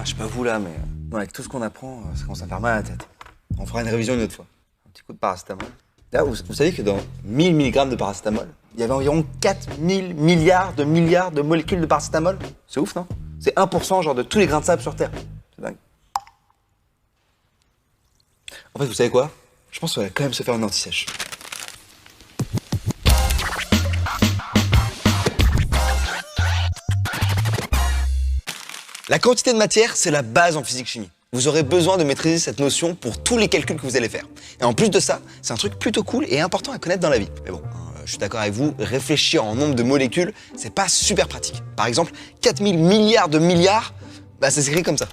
je sais pas vous là, mais non, avec tout ce qu'on apprend, ça commence à faire mal à la tête. On fera une révision une autre fois. Un petit coup de paracétamol. D'ailleurs, vous savez que dans 1000 mg de paracétamol, il y avait environ 4000 milliards de molécules de paracétamol. C'est ouf, non? C'est 1% genre de tous les grains de sable sur Terre. C'est dingue. En fait, vous savez quoi? Je pense qu'on va quand même se faire une anti-sèche. La quantité de matière, c'est la base en physique-chimie. Vous aurez besoin de maîtriser cette notion pour tous les calculs que vous allez faire. Et en plus de ça, c'est un truc plutôt cool et important à connaître dans la vie. Mais bon, je suis d'accord avec vous, réfléchir en nombre de molécules, c'est pas super pratique. Par exemple, 4000 milliards de milliards, bah ça s'écrit comme ça.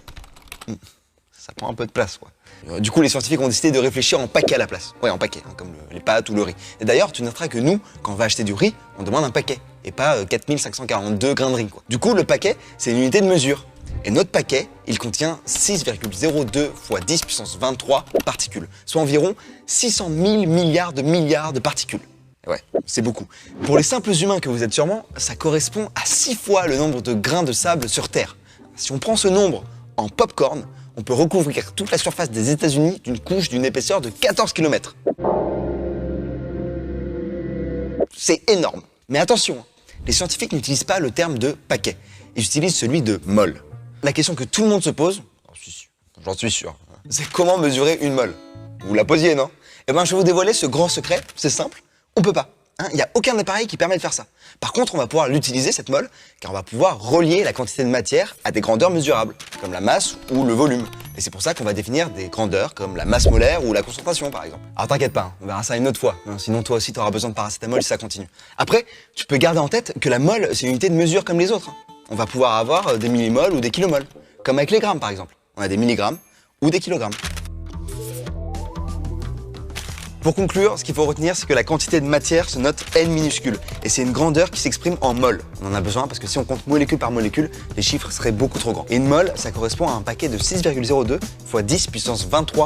Ça prend un peu de place, quoi. Du coup, les scientifiques ont décidé de réfléchir en paquets à la place. Ouais, en paquets, hein, comme les pâtes ou le riz. Et d'ailleurs, tu noteras que nous, quand on va acheter du riz, on demande un paquet, et pas 4542 grains de riz, quoi. Du coup, le paquet, c'est une unité de mesure. Et notre paquet, il contient 6,02 fois 10 puissance 23 particules, soit environ 600 000 milliards de particules. Et ouais, c'est beaucoup. Pour les simples humains que vous êtes sûrement, ça correspond à 6 fois le nombre de grains de sable sur Terre. Si on prend ce nombre en popcorn, on peut recouvrir toute la surface des États-Unis d'une couche d'une épaisseur de 14 km. C'est énorme. Mais attention, les scientifiques n'utilisent pas le terme de paquet, ils utilisent celui de mol. La question que tout le monde se pose, j'en suis sûr, c'est comment mesurer une mole? Vous la posiez, non? Eh ben, je vais vous dévoiler ce grand secret, c'est simple, on peut pas. Il n'y a aucun appareil qui permet de faire ça. Par contre, on va pouvoir l'utiliser, cette mole, car on va pouvoir relier la quantité de matière à des grandeurs mesurables, comme la masse ou le volume. Et c'est pour ça qu'on va définir des grandeurs comme la masse molaire ou la concentration, par exemple. Alors t'inquiète pas, on verra ça une autre fois, sinon toi aussi tu auras besoin de paracétamol si ça continue. Après, tu peux garder en tête que la mole, c'est une unité de mesure comme les autres. On va pouvoir avoir des millimoles ou des kilomoles, comme avec les grammes, par exemple. On a des milligrammes ou des kilogrammes. Pour conclure, ce qu'il faut retenir, c'est que la quantité de matière se note N minuscule, et c'est une grandeur qui s'exprime en mol. On en a besoin parce que si on compte molécule par molécule, les chiffres seraient beaucoup trop grands. Et une mol, ça correspond à un paquet de 6,02 fois 10 puissance 23